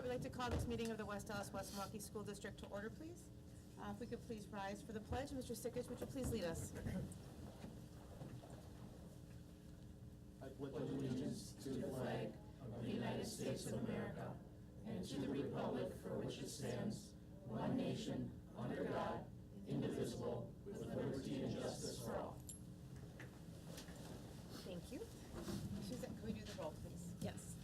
right, we'd like to call this meeting of the West Allis-West Milwaukee School District to order, please. If we could please rise for the pledge. Mr. Sikich, would you please lead us? I pledge allegiance to the flag of the United States of America and to the republic for which it stands, one nation, under God, indivisible, with liberty and justice for all. Thank you. Suzanne, can we do the roll, please? Yes.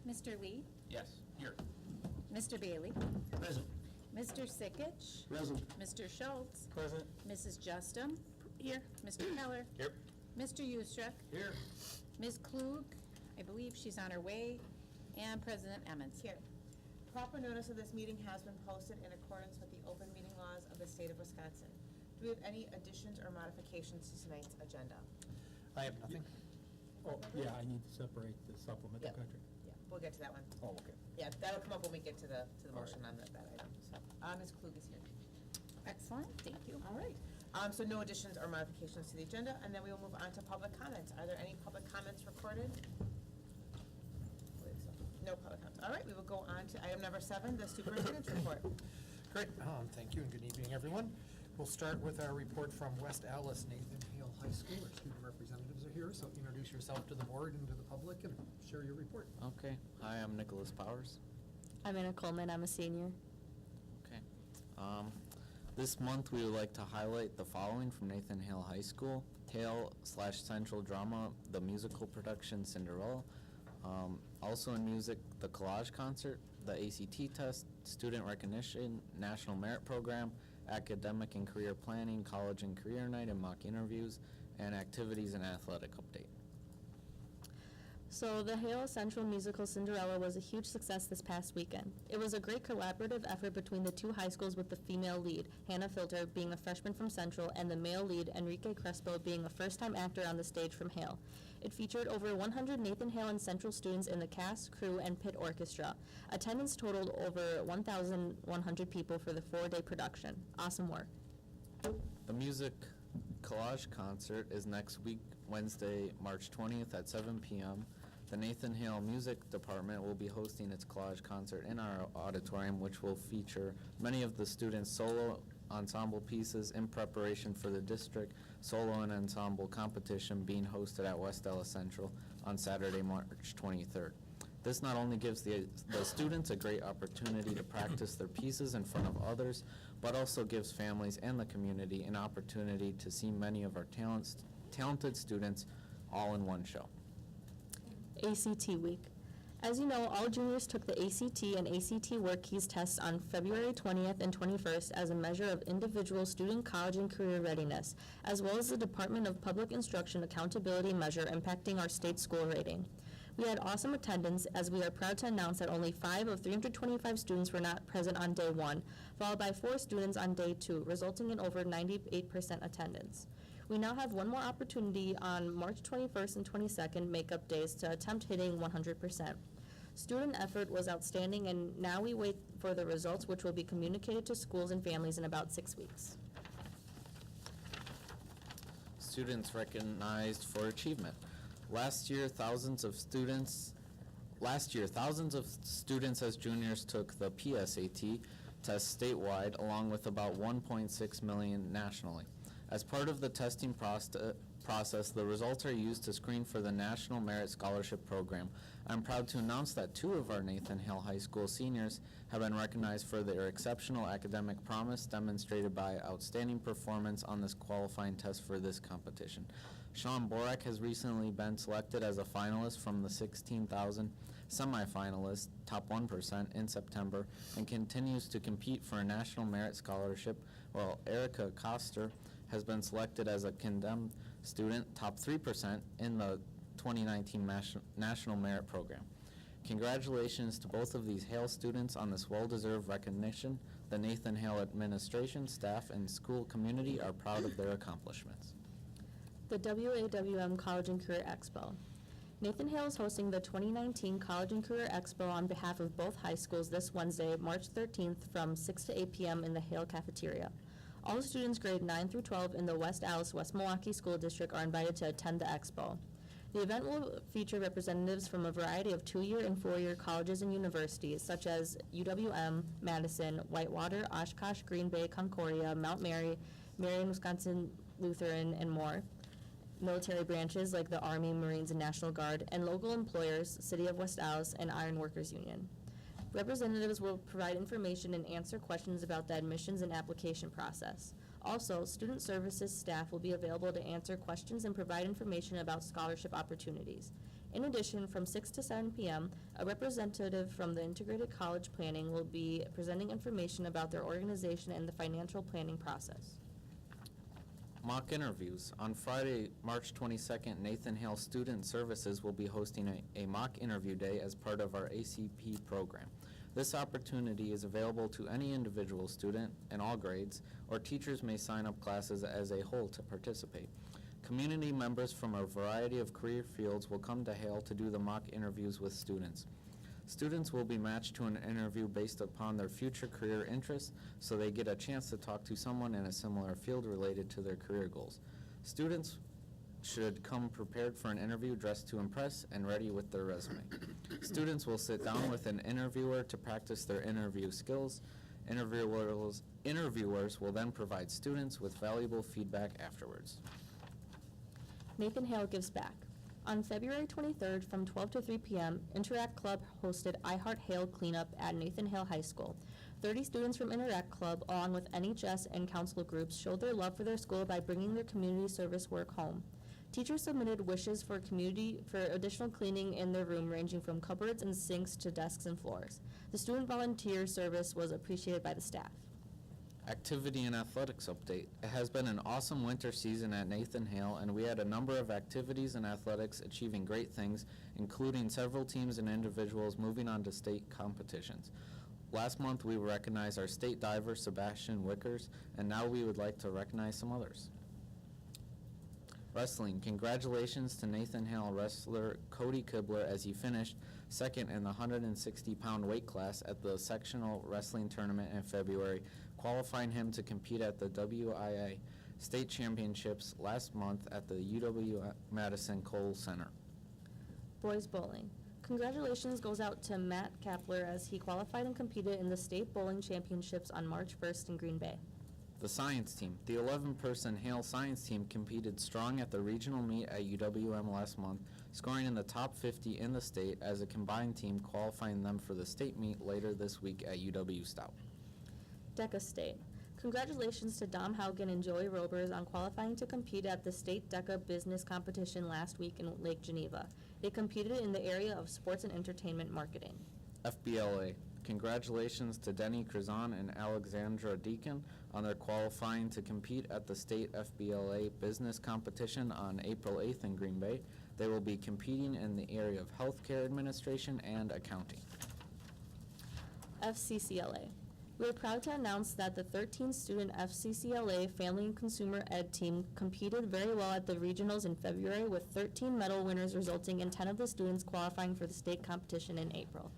Mr. Lee? Yes, here. Mr. Bailey? Present. Mr. Sikich? Present. Mr. Schultz? Present. Mrs. Justum? Here. Mr. Keller? Here. Mr. Ustruck? Here. Ms. Klug? I believe she's on her way. And President Emmons? Here. Proper notice of this meeting has been posted in accordance with the open meeting laws of the state of Wisconsin. Do we have any additions or modifications to tonight's agenda? I have nothing. Oh, yeah, I need to separate the supplemental Yep. contract. Yeah, we'll get to that one. Oh, okay. Yeah, that'll come up when we get to the motion right. on that item. So, Ms. Klug is here. Excellent, thank you. All right. So no additions or modifications to the agenda, and then we will move on to public comments. Are there any public comments recorded? I believe so. No public comments. All right, we will go on to item number 7, the superintendent's report. Great, thank you and good evening, everyone. We'll start with our report from West Allis Nathan Hale High School. Our student representatives are here, so introduce yourself to the board and to the public and share your report. Okay. Hi, I'm Nicholas Powers. I'm Anna Coleman. I'm a senior. Okay. This month we would like to highlight the following from Nathan Hale High School: Tale/Central Drama, the musical production Cinderella. Also in music, the Collage concert, the ACT test, student recognition, national merit program, academic and career planning, college and career night and mock interviews, and activities and athletic update. So the Hale Central musical Cinderella was a huge success this past weekend. It was a great collaborative effort between the two high schools, with the female lead, Hannah Filter, being a freshman from Central, and the male lead, Enrique Crespo, being a first-time actor on the stage from Hale. It featured over 100 Nathan Hale and Central students in the cast, crew, and pit orchestra. Attendance totaled over 1,100 people for the 4-day production. Awesome work. The music Collage concert is next week, Wednesday, March 20th at 7 p.m. The Nathan Hale Music Department will be hosting its Collage concert in our auditorium, which will feature many of the students' solo ensemble pieces in preparation for the district solo and ensemble competition being hosted at West Allis Central on Saturday, March 23rd. This not only gives the students a great opportunity to practice their pieces in front of others, but also gives families and the community an opportunity to see many of our talented students all in one show. ACT Week. As you know, all juniors took the ACT and ACT Work Keys tests on February 20th and 21st as a measure of individual student college and career readiness, as well as the Department of Public Instruction accountability measure impacting our state school rating. We had awesome attendance, as we are proud to announce that only 5 of 325 students were not present on day 1, followed by 4 students on day 2, resulting in over 98% attendance. We now have one more opportunity on March 21st and 22nd makeup days to attempt hitting 100%. Student effort was outstanding, and now we wait for the results, which will be communicated to schools and families in about 6 weeks. Students recognized for achievement. Last year, thousands of students as juniors took the PSAT test statewide, along with about 1.6 million nationally. As part of the testing process, the results are used to screen for the National Merit Scholarship Program. I'm proud to announce that 2 of our Nathan Hale High School seniors have been recognized for their exceptional academic promise demonstrated by outstanding performance on this qualifying test for this competition. Sean Borak has recently been selected as a finalist from the 16,000 semifinalists, top 1% in September, and continues to compete for a National Merit Scholarship, while Erica Koster has been selected as a condemned student, top 3% in the 2019 National Merit Program. Congratulations to both of these Hale students on this well-deserved recognition. The Nathan Hale administration, staff, and school community are proud of their accomplishments. The WAWM College and Career Expo. Nathan Hale is hosting the 2019 College and Career Expo on behalf of both high schools this Wednesday, March 13th from 6 to 8 p.m. in the Hale cafeteria. All students grade 9 through 12 in the West Allis-West Milwaukee School District are invited to attend the expo. The event will feature representatives from a variety of 2-year and 4-year colleges and universities, such as UWM, Madison, Whitewater, Oshkosh, Green Bay, Concordia, Mount Mary, Marion, Wisconsin Lutheran, and more. Military branches like the Army, Marines, and National Guard, and local employers, City of West Allis, and Iron Workers Union. Representatives will provide information and answer questions about the admissions and application process. Also, student services staff will be available to answer questions and provide information about scholarship opportunities. In addition, from 6 to 7 p.m., a representative from the Integrated College Planning will be presenting information about their organization and the financial planning process. Mock interviews. On Friday, March 22nd, Nathan Hale Student Services will be hosting a mock interview day as part of our ACP program. This opportunity is available to any individual student in all grades, or teachers may sign up classes as a whole to participate. Community members from a variety of career fields will come to Hale to do the mock interviews with students. Students will be matched to an interview based upon their future career interests, so they get a chance to talk to someone in a similar field related to their career goals. Students should come prepared for an interview, dressed to impress and ready with their resume. Students will sit down with an interviewer to practice their interview skills. Interviewers will then provide students with valuable feedback afterwards. Nathan Hale gives back. On February 23rd from 12 to 3 p.m., Interact Club hosted I Heart Hale Cleanup at Nathan Hale High School. 30 students from Interact Club, along with NHS and council groups, showed their love for their school by bringing their community service work home. Teachers submitted wishes for additional cleaning in their room, ranging from cupboards and sinks to desks and floors. The student volunteer service was appreciated by the staff. Activity and athletics update. It has been an awesome winter season at Nathan Hale, and we had a number of activities and athletics achieving great things, including several teams and individuals moving on to state competitions. Last month, we recognized our state diver, Sebastian Wickers, and now we would like to recognize some others. Wrestling. Congratulations to Nathan Hale wrestler Cody Kibler as he finished second in the 160-pound weight class at the sectional wrestling tournament in February, qualifying him to compete at the WIA state championships last month at the UW-Madison Cole Center. Boys bowling. Congratulations goes out to Matt Kapler as he qualified and competed in the state bowling championships on March 1st in Green Bay. The science team. The 11-person Hale science team competed strong at the regional meet at UWM last month, scoring in the top 50 in the state as a combined team, qualifying them for the state meet later this week at UW Stout. DECA State. Congratulations to Dom Haugen and Joey Robers on qualifying to compete at the state DECA business competition last week in Lake Geneva. They competed in the area of sports and entertainment marketing. FBLA. Congratulations to Denny Krazan and Alexandra Deacon on their qualifying to compete at the state FBLA business competition on April 8th in Green Bay. They will be competing in the area of healthcare administration and accounting. FCCLA. We are proud to announce that the 13-student FCCLA Family and Consumer Ed team competed very well at the regionals in February with 13 medal winners, resulting in 10 of the students qualifying for the state competition in April.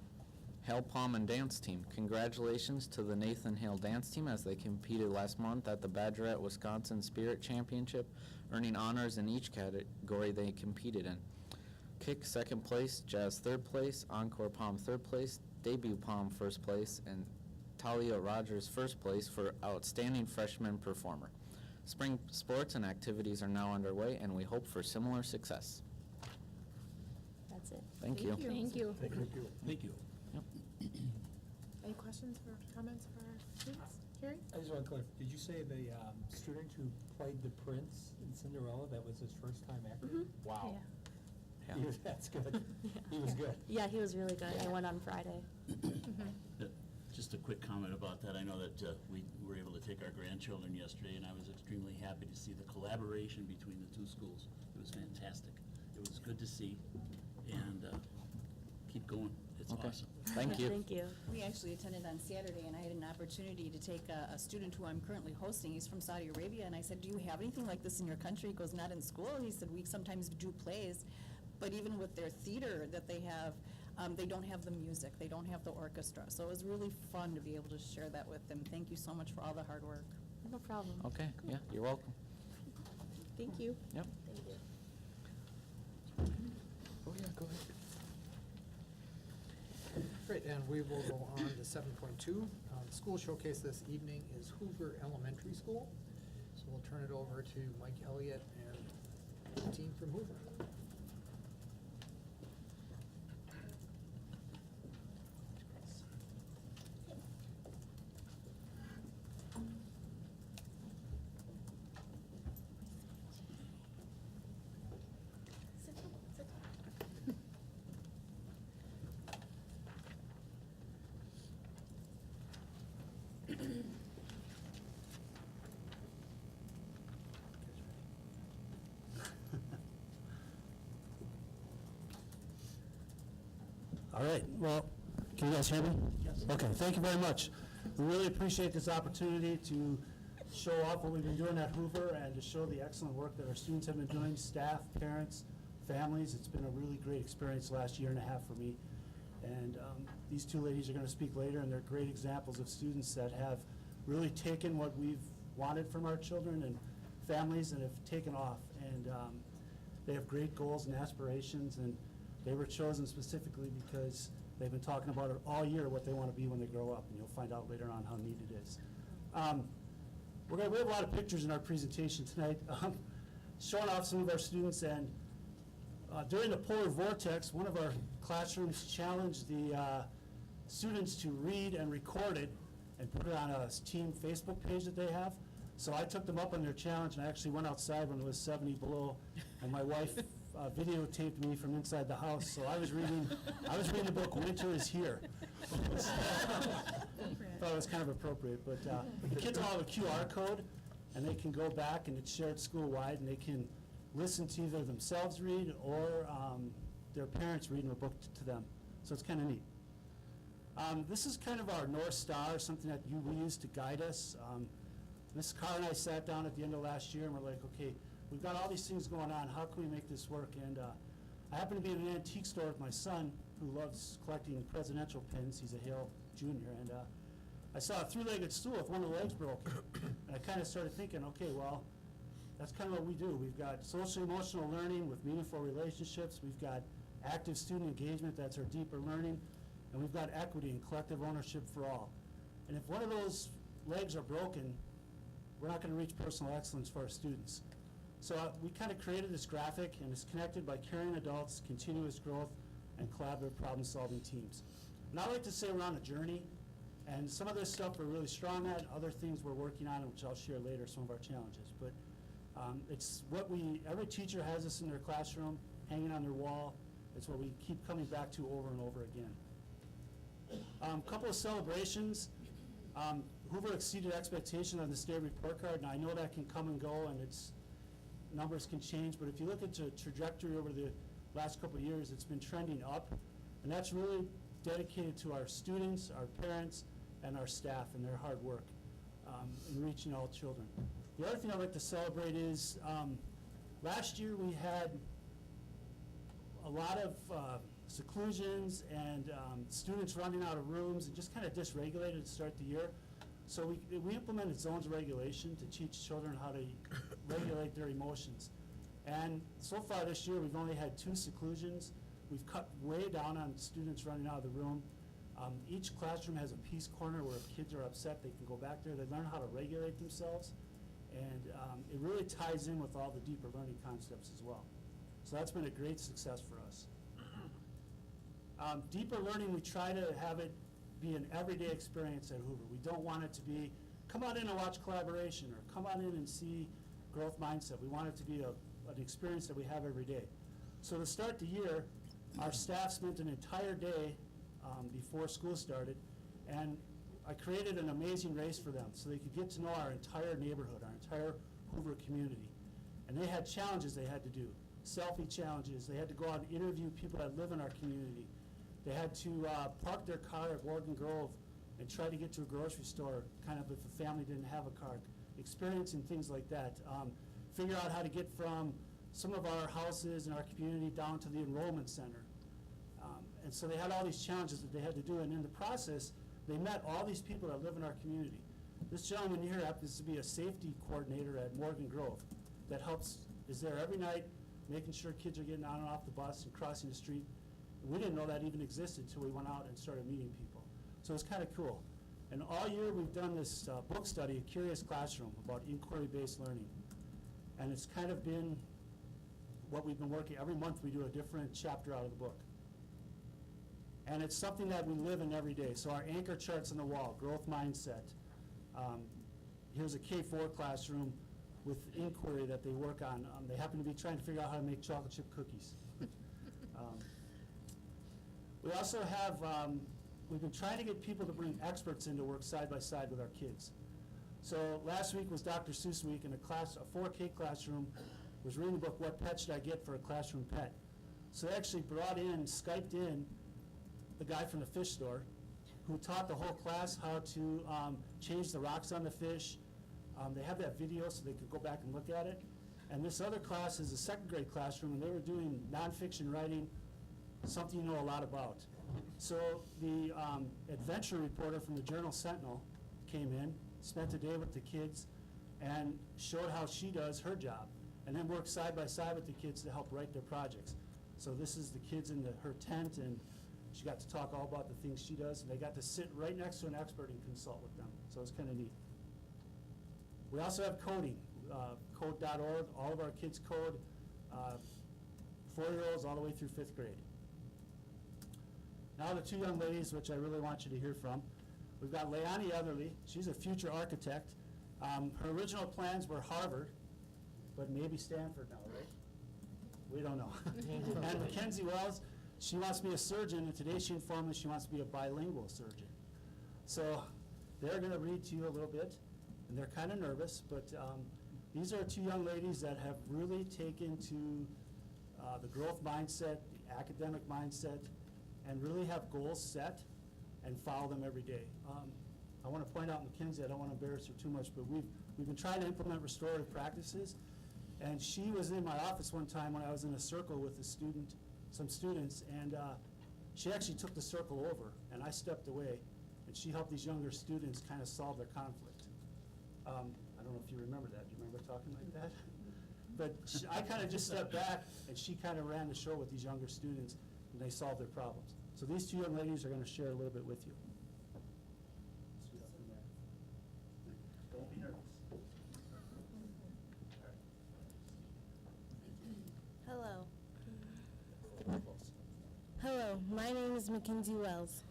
Hale Palm and Dance Team. Congratulations to the Nathan Hale Dance Team as they competed last month at the Badgerette Wisconsin Spirit Championship, earning honors in each category they competed in. Kick second place, Jazz third place, Encore Palm third place, Debut Palm first place, and Talia Rogers first place for Outstanding Freshman Performer. Spring sports and activities are now underway, and we hope for similar success. That's it. Thank you. Thank you. Thank you. Thank you. Any questions or comments for our students? Carrie? I just want to clarify, did you say the student who played the prince in Cinderella, that was his first time acting? Wow. Yeah. That's good. He was good. Yeah, he was really good. I went on Friday. Just a quick comment about that. I know that we were able to take our grandchildren yesterday, and I was extremely happy to see the collaboration between the two schools. It was fantastic. It was good to see, and keep going. It's Okay. awesome. Thank you. Thank you. We actually attended on Saturday, and I had an opportunity to take a student who I'm currently hosting. He's from Saudi Arabia, and I said, do you have anything like this in your country? He goes, not in school. He said, we sometimes do plays, but even with their theater that they have, they don't have the music. They don't have the orchestra. So it was really fun to be able to share that with them. Thank you so much for all the hard work. No problem. Okay, yeah, you're welcome. Thank you. Yep. Thank you. yeah, go ahead. Great, and we will go on to 7.2. The school showcase this evening is Hoover Elementary School. So we'll turn it over to Mike Elliott and the team from Hoover. All right, well, can you guys hear me? Yes. Okay, thank you very much. We really appreciate this opportunity to show off what we've been doing at Hoover and to show the excellent work that our students have been doing, staff, parents, families. It's been a really great experience the last year and a half for me. And these two ladies are going to speak later, and they're great examples of students that have really taken what we've wanted from our children and families and have taken off. And they have great goals and aspirations, and they were chosen specifically because they've been talking about it all year, what they want to be when they grow up, and you'll find out later on how neat it is. We have a lot of pictures in our presentation tonight, showing off some of our students. And during the polar vortex, one of our classrooms challenged the students to read and record it and put it on a team Facebook page that they have. So I took them up on their challenge, and I actually went outside when it was 70 below, and my wife videotaped me from inside the house. So I was reading the book Winter is Here. Thought it was kind of appropriate, but the kids all have a QR code, and they can go back, and it's shared school-wide, and they can listen to either themselves read or their parents reading a book to them. So it's kind of neat. This is kind of our North Star, something that we use to guide us. Ms. Carr and I sat down at the end of last year, and we're like, okay, we've got all these things going on. How can we make this work? And I happen to be in an antique store with my son, who loves collecting presidential pins. He's a Hale Junior, and I saw a three-legged stool with one of the legs broken. And I kind of started thinking, okay, well, that's kind of what we do. We've got social-emotional learning with meaningful relationships. We've got active student engagement, that's our deeper learning. And we've got equity and collective ownership for all. And if one of those legs are broken, we're not going to reach personal excellence for our students. So we kind of created this graphic, and it's connected by caring adults, continuous growth, and collaborative problem-solving teams. And I like to say we're on a journey, and some of this stuff we're really strong at, other things we're working on, which I'll share later, some of our challenges. But it's what every teacher has this in their classroom, hanging on their wall. It's what we keep coming back to over and over again. A couple of celebrations. Hoover exceeded expectations on the state report card. Now I know that can come and go, and numbers can change, but if you look at the trajectory over the last couple of years, it's been trending up, and that's really dedicated to our students, our parents, and our staff and their hard work in reaching all children. The other thing I'd like to celebrate is last year we had a lot of seclusions and students running out of rooms and just kind of dysregulated to start the year. So we implemented zones of regulation to teach children how to regulate their emotions. And so far this year, we've only had 2 seclusions. We've cut way down on students running out of the room. Each classroom has a peace corner where if kids are upset, they can go back there. They learn how to regulate themselves. And it really ties in with all the deeper learning concepts as well. So that's been a great success for us. Deeper learning, we try to have it be an everyday experience at Hoover. We don't want it to be, come on in and watch collaboration, or come on in and see growth mindset. We want it to be an experience that we have every day. So to start the year, our staff spent an entire day before school started, and I created an amazing race for them so they could get to know our entire neighborhood, our entire Hoover community. And they had challenges they had to do, selfie challenges. They had to go out and interview people that live in our community. They had to park their car at Morgan Grove and try to get to a grocery store, kind of if a family didn't have a car, experiencing things like that. Figure out how to get from some of our houses in our community down to the enrollment center. And so they had all these challenges that they had to do, and in the process, they met all these people that live in our community. This gentleman here happens to be a safety coordinator at Morgan Grove that is there every night making sure kids are getting on and off the bus and crossing the street. We didn't know that even existed until we went out and started meeting people. So it's kind of cool. And all year we've done this book study, A Curious Classroom, about inquiry-based learning. And it's kind of been what we've been working. Every month we do a different chapter out of the book. And it's something that we live in every day. So our anchor charts on the wall, growth mindset. Here's a K-4 classroom with inquiry that they work on. They happen to be trying to figure out how to make chocolate chip cookies. We also have, we've been trying to get people to bring experts in to work side by side with our kids. So last week was Dr. Seuss week, and a 4K classroom was reading the book, What Pet Should I Get for a Classroom Pet? So they actually brought in, Skyped in, the guy from the fish store who taught the whole class how to change the rocks on the fish. They have that video so they could go back and look at it. And this other class is a second grade classroom, and they were doing nonfiction writing, something you know a lot about. So the adventure reporter from the Journal Sentinel came in, spent a day with the kids, and showed how she does her job, and then worked side by side with the kids to help write their projects. So this is the kids in her tent, and she got to talk all about the things she does, and they got to sit right next to an expert and consult with them. So it's kind of neat. We also have coding, code.org. All of our kids code, 4-year-olds all the way through 5th grade. Now the two young ladies, which I really want you to hear from. We've got Leonie Etherly. She's a future architect. Her original plans were Harvard, but maybe Stanford now, right? We don't know. And Mackenzie Wells, she wants to be a surgeon, and today she informed me she wants to be a bilingual surgeon. So they're going to read to you a little bit, and they're kind of nervous, but these are two young ladies that have really taken to the growth mindset, the academic mindset, and really have goals set and follow them every day. I want to point out Mackenzie, I don't want to embarrass her too much, but we've been trying to implement restorative practices, and she was in my office one time when I was in a circle with some students, and she actually took the circle over, and I stepped away, and she helped these younger students kind of solve their conflict. I don't know if you remember that. Do you remember talking like that? But I kind of just stepped back, and she kind of ran the show with these younger students, and they solved their problems. So these two young ladies are going to share a little bit with you. Don't be nervous. Hello. Hello, my name is Mackenzie Wells.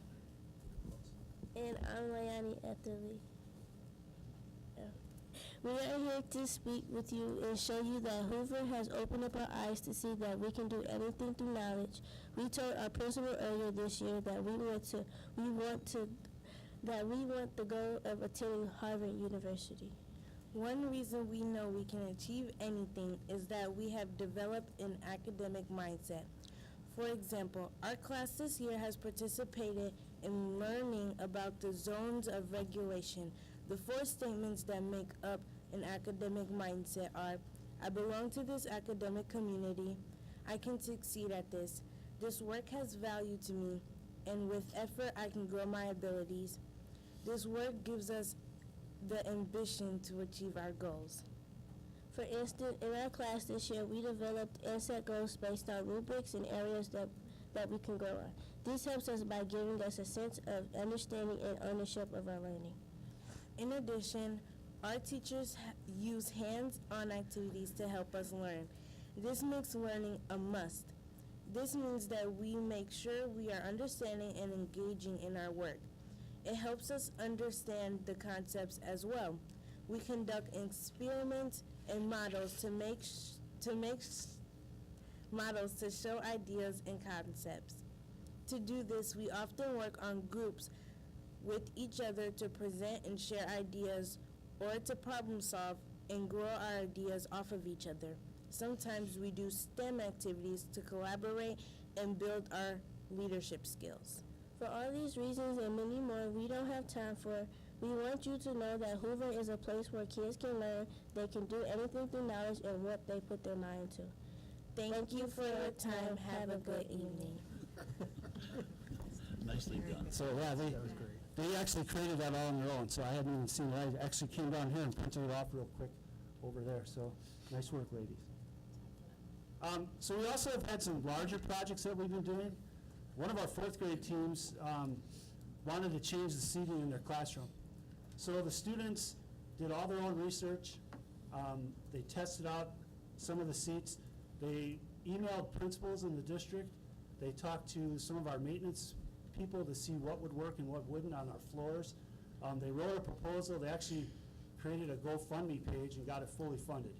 And I'm Leonie Etherly. We are here to speak with you and show you that Hoover has opened up our eyes to see that we can do anything through knowledge. We told our principal earlier this year that we want the goal of attending Harvard University. One reason we know we can achieve anything is that we have developed an academic mindset. For example, our class this year has participated in learning about the zones of regulation. The 4 statements that make up an academic mindset are: I belong to this academic community, I can succeed at this, this work has value to me, and with effort I can grow my abilities. This work gives us the ambition to achieve our goals. For instance, in our class this year, we developed and set goals based on rubrics and areas that we can grow on. This helps us by giving us a sense of understanding and ownership of our learning. In addition, our teachers use hands-on activities to help us learn. This makes learning a must. This means that we make sure we are understanding and engaging in our work. It helps us understand the concepts as well. We conduct experiments and models to show ideas and concepts. To do this, we often work on groups with each other to present and share ideas, or to problem solve and grow our ideas off of each other. Sometimes we do STEM activities to collaborate and build our leadership skills. For all these reasons and many more we don't have time for, we want you to know that Hoover is a place where kids can learn, they can do anything through knowledge and what they put their mind to. Thank you for your time. Have a good evening. Nicely done. So yeah, they actually created that all on their own, so I hadn't even seen it. I actually came down here and printed it off real quick over there, so nice work, ladies. So we also have had some larger projects that we've been doing. One of our fourth grade teams wanted to change the seating in their classroom. So the students did all their own research. They tested out some of the seats. They emailed principals in the district. They talked to some of our maintenance people to see what would work and what wouldn't on our floors. They wrote a proposal. They actually created a GoFundMe page and got it fully funded.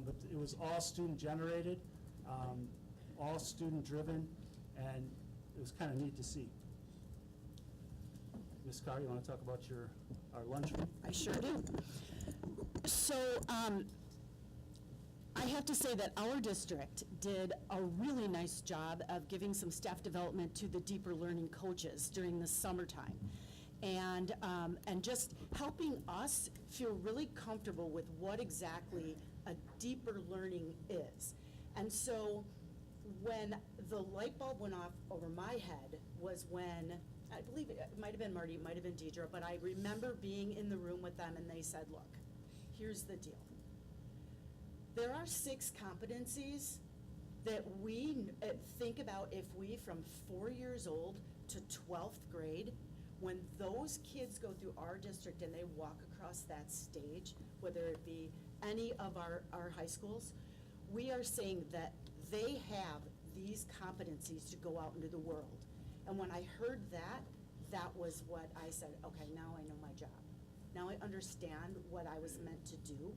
But it was all student-generated, all student-driven, and it was kind of neat to see. Ms. Carr, you want to talk about our lunchroom? I sure do. So I have to say that our district did a really nice job of giving some staff development to the deeper learning coaches during the summertime. And just helping us feel really comfortable with what exactly a deeper learning is. And so when the light bulb went off over my head was when, I believe it might have been Marty, it might have been Deidre, but I remember being in the room with them and they said, look, here's the deal. There are 6 competencies that we think about if we, from 4 years old to 12th grade, when those kids go through our district and they walk across that stage, whether it be any of our high schools, we are saying that they have these competencies to go out into the world. And when I heard that, that was what I said, okay, now I know my job. Now I understand what I was meant to do.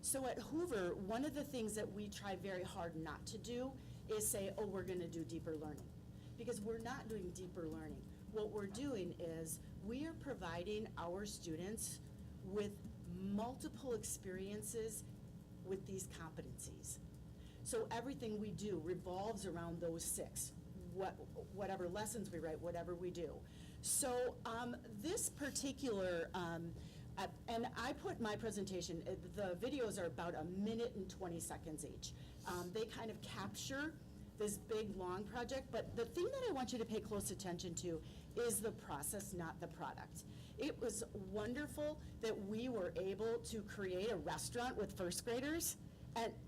So at Hoover, one of the things that we try very hard not to do is say, oh, we're gonna do deeper learning. Because we're not doing deeper learning. What we're doing is we are providing our students with multiple experiences with these competencies. So everything we do revolves around those 6, whatever lessons we write, whatever we do. So this particular, and I put my presentation, the videos are about 1 minute and 20 seconds each. They kind of capture this big, long project, but the thing that I want you to pay close attention to is the process, not the product. It was wonderful that we were able to create a restaurant with first graders,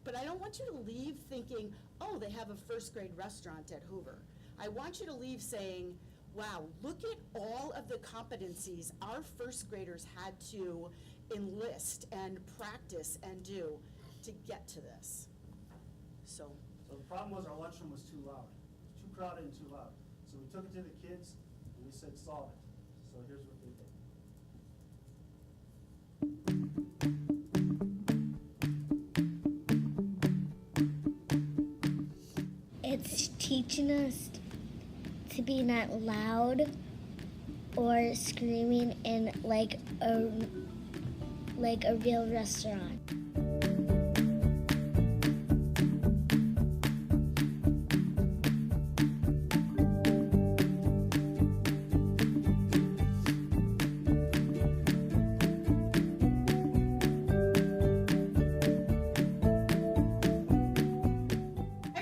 but I don't want you to leave thinking, oh, they have a first grade restaurant at Hoover. I want you to leave saying, wow, look at all of the competencies our first graders had to enlist and practice and do to get to this. So the problem was our lunchroom was too loud. It was too crowded and too loud. So we took it to the kids and we said, solve it. So here's what they did. It's teaching us to be not loud or screaming in like a real restaurant.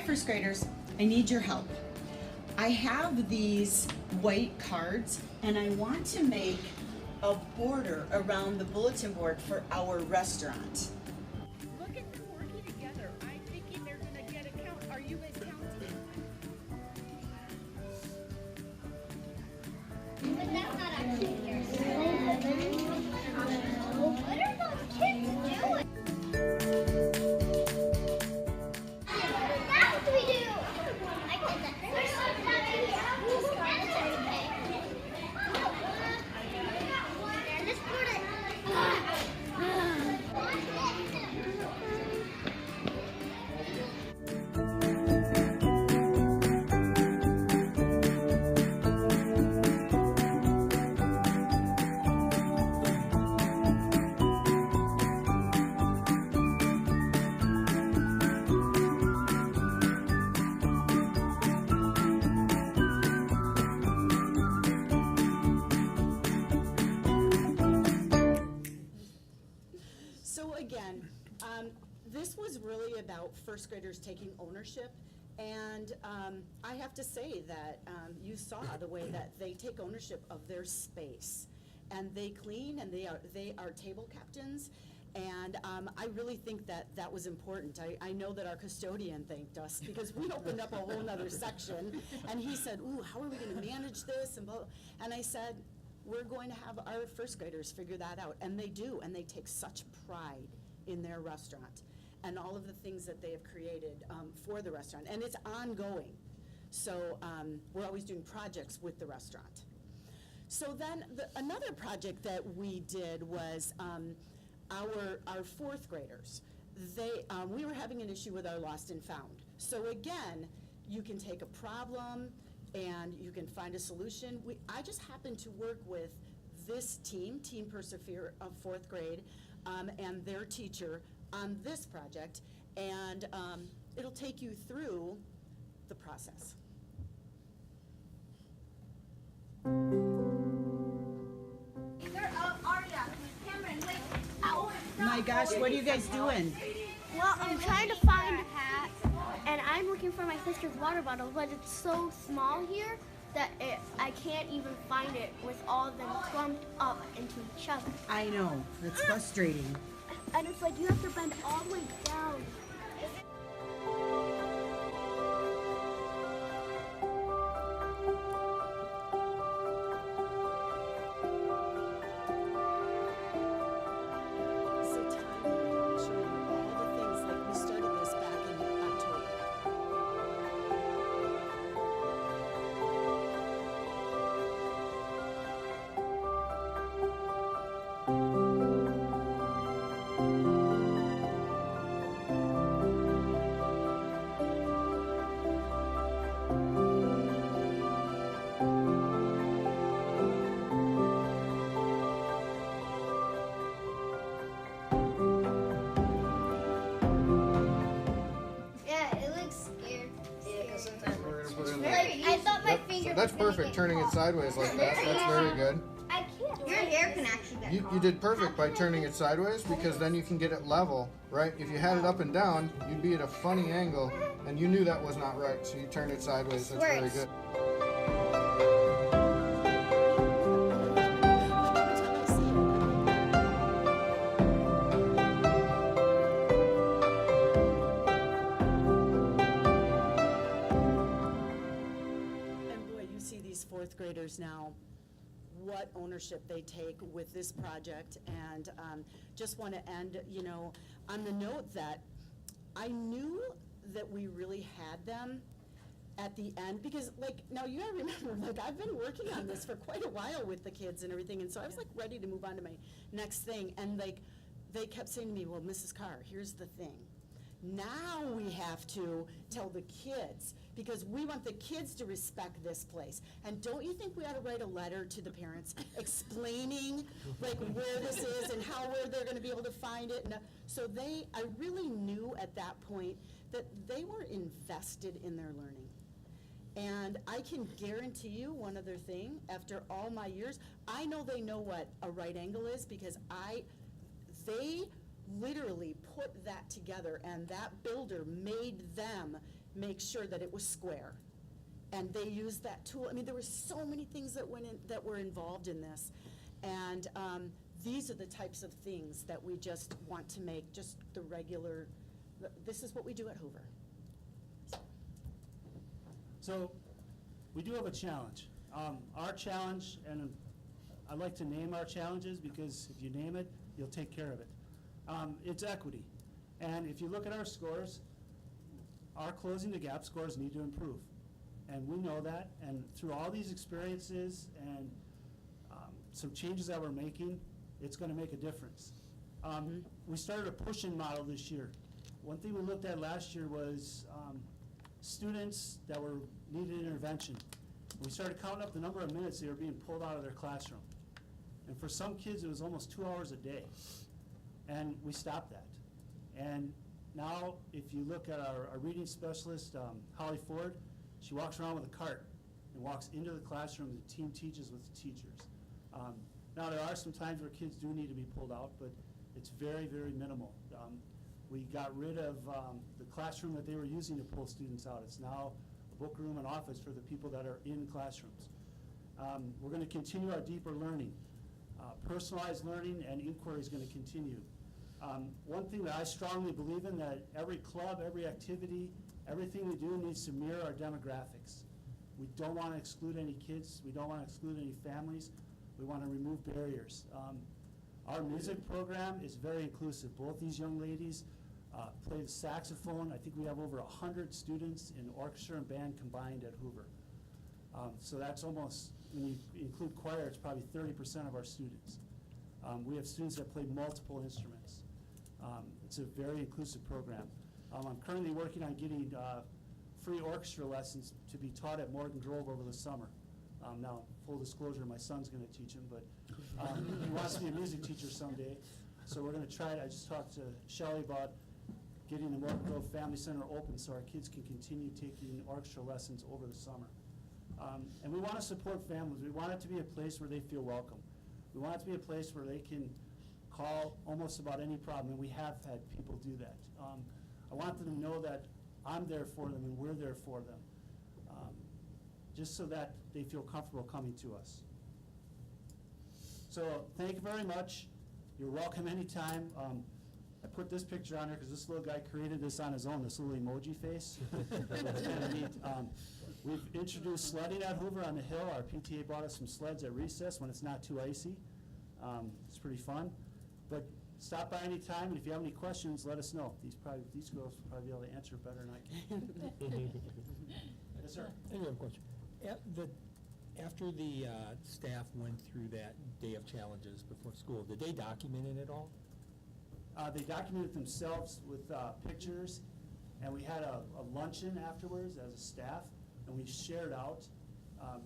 First graders, I need your help. I have these white cards and I want to make a border around the bulletin board for our restaurant. Look at them working together. I'm thinking they're gonna get a count. Are you guys counting? But that's not actually yours. What are those kids doing? That's what we do. I did that. Let's put it. So again, this was really about first graders taking ownership. And I have to say that you saw the way that they take ownership of their space. And they clean and they are table captains. And I really think that that was important. I know that our custodian thanked us because we opened up a whole nother section, and he said, ooh, how are we gonna manage this? And I said, we're going to have our first graders figure that out, and they do, and they take such pride in their restaurant and all of the things that they have created for the restaurant, and it's ongoing. So we're always doing projects with the restaurant. So then another project that we did was our fourth graders. We were having an issue with our lost and found. So again, you can take a problem and you can find a solution. I just happened to work with this team, Team Persevere of fourth grade, and their teacher on this project, and it'll take you through the process. My gosh, what are you guys doing? Well, I'm trying to find a hat, and I'm looking for my sister's water bottle, but it's so small here that I can't even find it with all of them clumped up into each other. I know, it's frustrating. And it's like you have to bend all the way down. That's perfect, turning it sideways like that. That's very good. I can't. Your hair can actually get You did perfect by turning it sideways, because then you can get it level, right? If you had it up and down, you'd be at a funny angle, and you knew that was not right, so you turned it sideways. That's very good. Fourth graders now, what ownership they take with this project, and just want to end, on the note that I knew that we really had them at the end, because now you gotta remember, I've been working on this for quite a while with the kids and everything, and so I was ready to move on to my next thing, and they kept saying to me, well, Mrs. Carr, here's the thing. Now we have to tell the kids, because we want the kids to respect this place. And don't you think we ought to write a letter to the parents explaining where this is and where they're gonna be able to find it? And, so I really knew at that point that they were invested in their learning. And I can guarantee you one other thing, after all my years, I know they know what a right angle is, because they literally put that together, and that builder made them make sure that it was square. And they used that tool. I mean, there were so many things that were involved in this. And these are the types of things that we just want to make just the regular, this is what we do at Hoover. So we do have a challenge. Our challenge, and I like to name our challenges, because if you name it, you'll take care of it. It's equity. And if you look at our scores, our closing the gap scores need to improve. And we know that, and through all these experiences and some changes that we're making, it's going to make a difference. We started a push-in model this year. One thing we looked at last year was students that needed intervention. We started counting up the number of minutes they were being pulled out of their classroom. And for some kids, it was almost 2 hours a day. And we stopped that. And now, if you look at our reading specialist, Holly Ford, she walks around with a cart and walks into the classroom. The team teaches with the teachers. Now, there are some times where kids do need to be pulled out, but it's very, very minimal. We got rid of the classroom that they were using to pull students out. It's now a book room and office for the people that are in classrooms. We're going to continue our deeper learning. Personalized learning and inquiry is going to continue. One thing that I strongly believe in, that every club, every activity, everything we do needs to mirror our demographics. We don't want to exclude any kids. We don't want to exclude any families. We want to remove barriers. Our music program is very inclusive. Both these young ladies play the saxophone. I think we have over 100 students in orchestra and band combined at Hoover. So that's almost, when you include choir, it's probably 30% of our students. We have students that play multiple instruments. It's a very inclusive program. I'm currently working on getting free orchestra lessons to be taught at Morgan Grove over the summer. Now, full disclosure, my son's going to teach him, but he wants to be a music teacher someday. So we're going to try it. I just talked to Shelley about getting the Morgan Grove Family Center open so our kids can continue taking orchestra lessons over the summer. And we want to support families. We want it to be a place where they feel welcome. We want it to be a place where they can call almost about any problem, and we have had people do that. I want them to know that I'm there for them and we're there for them, just so that they feel comfortable coming to us. So thank you very much. You're welcome anytime. I put this picture on here because this little guy created this on his own, this little emoji face. It's kind of neat. We've introduced sledding at Hoover on the hill. Our PTA bought us some sleds at recess when it's not too icy. It's pretty fun. But stop by any time, and if you have any questions, let us know. These girls will probably be able to answer better than I can. Yes, sir. I have a question. After the staff went through that day of challenges before school, did they document it at all? They documented themselves with pictures, and we had a luncheon afterwards as a staff, and we shared out.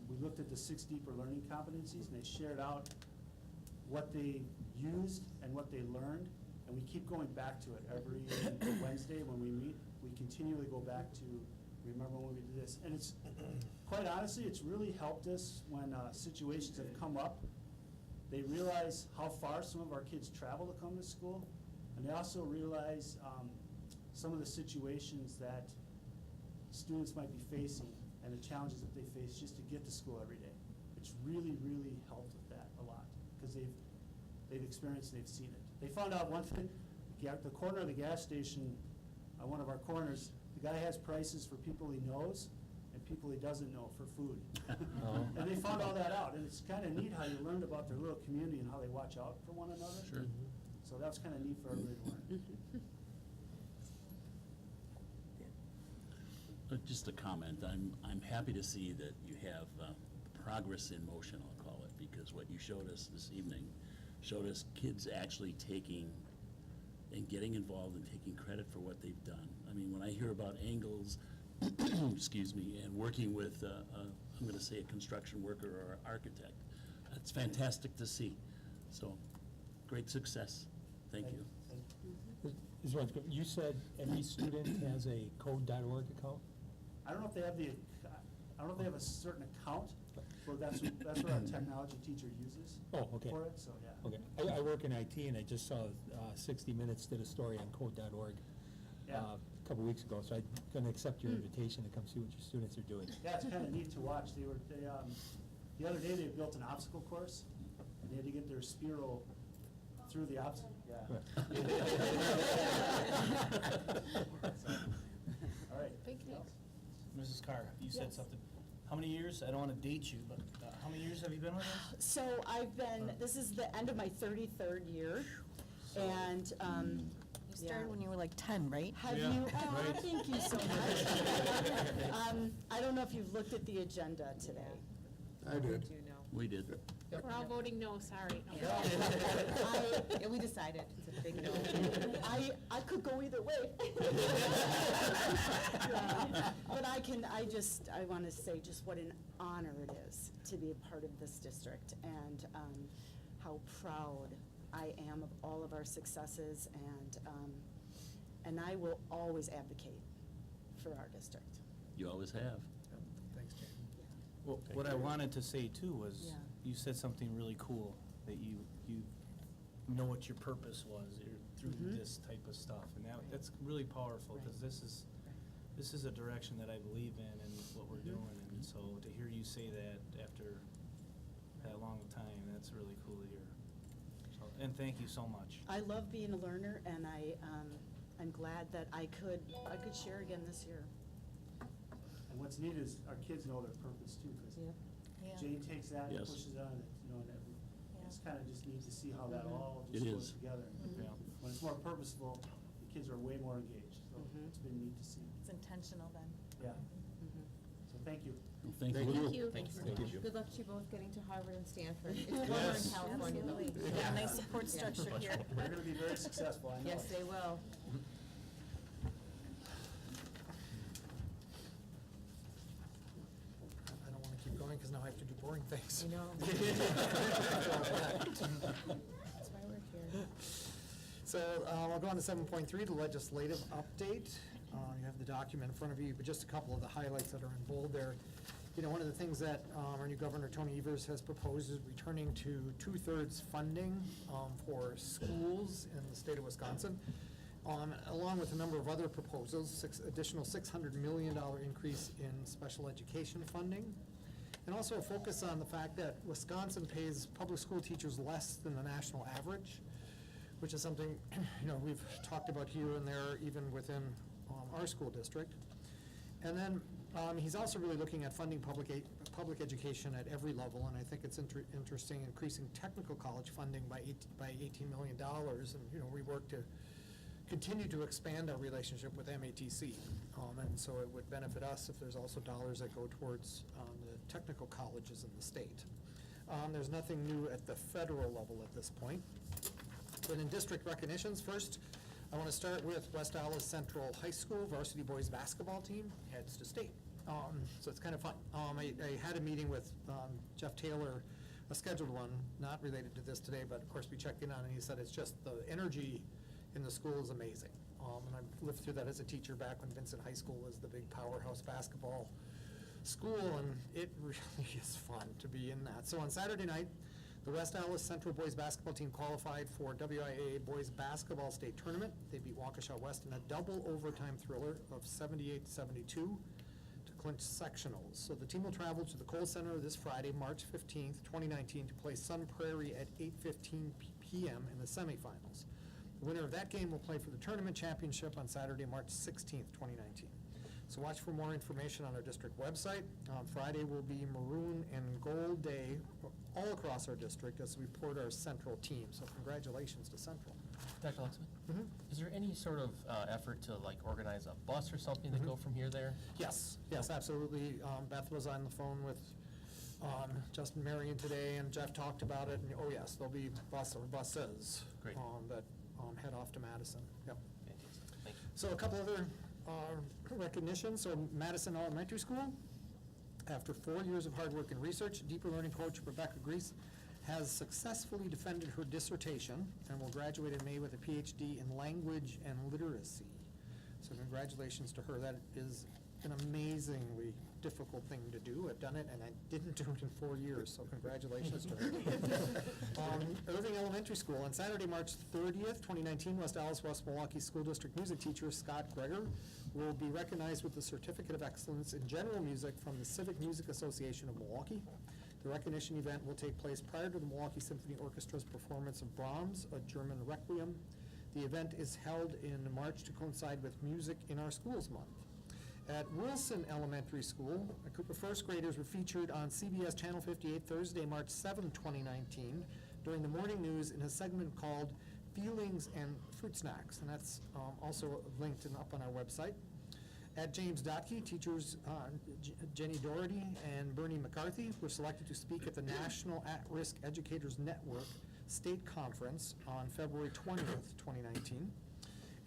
We looked at the 6 deeper learning competencies, and they shared out what they used and what they learned, and we keep going back to it every Wednesday when we meet. We continually go back to remember when we did this, and it's quite honestly, it's really helped us when situations have come up. They realize how far some of our kids travel to come to school, and they also realize some of the situations that students might be facing and the challenges that they face just to get to school every day. It's really, really helped with that a lot because they've experienced and they've seen it. They found out one thing, the corner of the gas station, one of our corners, the guy has prices for people he knows and people he doesn't know for food. And they found all that out, and it's kind of neat how you learned about their little community and how they watch out for one another. Sure. So that was kind of neat for everybody to learn. Just a comment. I'm happy to see that you have progress in motion, I'll call it, because what you showed us this evening showed us kids actually taking and getting involved and taking credit for what they've done. I mean, when I hear about angles, excuse me, and working with, I'm going to say a construction worker or architect, that's fantastic to see. So, great success. Thank you. You said every student has a code.org account? I don't know if they have a certain account, but that's what our technology teacher uses for it, so yeah. Okay. I work in IT, and I just saw 60 Minutes did a story on code.org a couple weeks ago, so I'm going to accept your invitation to come see what your students are doing. Yeah, it's kind of neat to watch. The other day they built an obstacle course, and they had to get their Spiro through the obstacle. Yeah. All right. Mrs. Carr, you said something. How many years, I don't want to date you, but how many years have you been with us? So I've been, this is the end of my 33rd year, and, You started when you were like 10, right? Have you? Oh, right. thank you so much. I don't know if you've looked at the agenda today. I did. We did. We're all voting no, sorry. No. Yeah, we decided, it's a big no. I could go either way. But I want to say just what an honor it is to be a part of this district, and how proud I am of all of our successes, and I will always advocate for our district. You always have. Thanks, Jan. Well, what I wanted to say too was, Yeah. you said something really cool, that you know what your purpose was through this type of stuff, and that's really powerful, because this is a direction that I believe in and what we're doing, and so to hear you say that after that long of time, that's really cool to hear. So, and thank you so much. I love being a learner, and I'm glad that I could share again this year. And what's neat is our kids know their purpose too, because Yeah. Jane takes that and Yes. pushes on it, you know, and it's kind of just neat to see how that all It just goes is. together. Yeah. When it's more purposeful, the kids are way more engaged, so Mhm. it's been neat to see. It's intentional then. Yeah, so thank you. Thank Thank you. Thank you. Good luck to you both getting to Harvard and Stanford. It's warmer in California, though. Absolutely. We got a nice support structure here. They're gonna be very successful, I know. Yes, they will. I don't want to keep going because now I have to do boring things. I know. That's why we're here. So I'll go on to 7.3, the legislative update. You have the document in front of you, but just a couple of the highlights that are in bold there. You know, one of the things that our new Governor, Tony Evers, has proposed is returning to 2/3 funding for schools in the state of Wisconsin, along with a number of other proposals, additional $600 million increase in special education funding, and also a focus on the fact that Wisconsin pays public school teachers less than the national average, which is something, you know, we've talked about here and there, even within our school district. And then he's also really looking at funding public education at every level, and I think it's interesting, increasing technical college funding by $18 million. And, you know, we work to continue to expand our relationship with MATC. And so it would benefit us if there's also dollars that go towards the technical colleges in the state. There's nothing new at the federal level at this point. But in district recognitions, first, I want to start with West Allis Central High School varsity boys basketball team heads to state. So it's kind of fun. I had a meeting with Jeff Taylor, a scheduled one, not related to this today, but of course we checked in on it, and he said it's just the energy in the school is amazing. And I've lived through that as a teacher back when Vincent High School was the big powerhouse basketball school, and it really is fun to be in that. So on Saturday night, the West Allis Central boys basketball team qualified for WIAA boys basketball state tournament. They beat Waukesha West in a double overtime thriller of 78-72 to clinch sectionals. So the team will travel to the Kohl Center this Friday, March 15th, 2019, to play Sun Prairie at 8:15 p.m. in the semifinals. The winner of that game will play for the tournament championship on Saturday, March 16th, 2019. So watch for more information on our district website. Friday will be Maroon and Gold Day all across our district as we support our Central team. So congratulations to Central. Dr. Luxman, is there any sort of effort to like organize a bus or something to go from here there? Yes, absolutely. Beth was on the phone with Justin Marion today, and Jeff talked about it. And oh yes, there'll be buses Great. That head off to Madison. Yep. Fantastic. Thank you. So a couple other recognitions. So Madison Elementary School, after 4 years of hard work and research, deeper learning coach Rebecca Grease has successfully defended her dissertation and will graduate in May with a PhD in language and literacy. So congratulations to her. That is an amazingly difficult thing to do. I've done it, and I didn't do it in 4 years, so congratulations to her. Irving Elementary School, on Saturday, March 30th, 2019, West Allis-West Milwaukee School District music teacher Scott Greger will be recognized with the Certificate of Excellence in General Music from the Civic Music Association of Milwaukee. The recognition event will take place prior to the Milwaukee Symphony Orchestra's performance of Brahms, a German Requiem. The event is held in March to coincide with Music in Our Schools Month. At Wilson Elementary School, a group of first graders were featured on CBS Channel 58 Thursday, March 7, 2019, during the morning news in a segment called Feelings and Fruit Snacks, and that's also linked and up on our website. At James Dotke, teachers Jenny Doherty and Bernie McCarthy were selected to speak at the National At-Risk Educators Network State Conference on February 20th, 2019.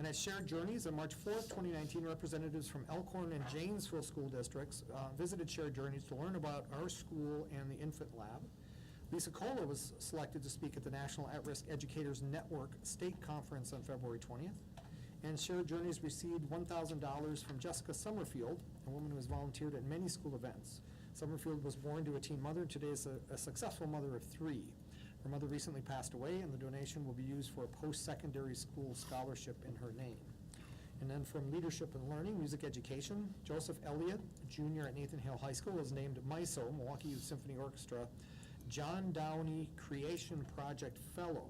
And at Shared Journeys on March 4th, 2019, representatives from Elkhorn and Janesville school districts visited Shared Journeys to learn about our school and the infant lab. Lisa Cola was selected to speak at the National At-Risk Educators Network State Conference on February 20th. And Shared Journeys received $1,000 from Jessica Summerfield, a woman who has volunteered at many school events. Summerfield was born to a teen mother and today is a successful mother of 3. Her mother recently passed away, and the donation will be used for a post-secondary school scholarship in her name. And then from Leadership and Learning, Music Education, Joseph Elliott, junior at Nathan Hale High School, is named MISO, Milwaukee Youth Symphony Orchestra, John Downey Creation Project Fellow